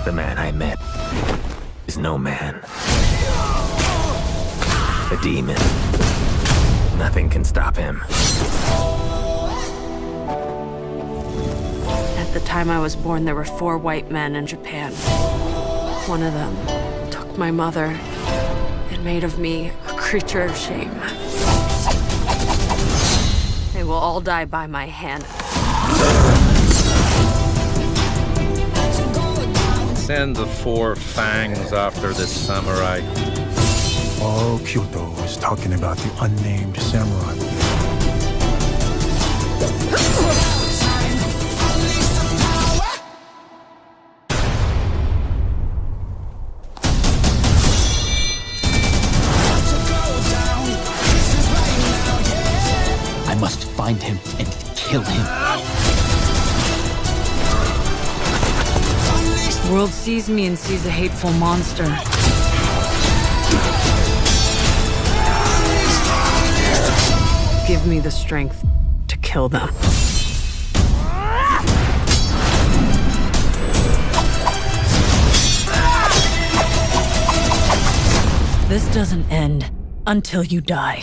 The man I met is no man. A demon. Nothing can stop him. At the time I was born, there were 4 white men in Japan. One of them took my mother and made of me a creature of shame. They will all die by my hand. Send the 4 fangs after this samurai. All Kyoto is talking about the unnamed samurai. I must find him and kill him. The world sees me and sees a hateful monster. Give me the strength to kill them. This doesn't end until you die.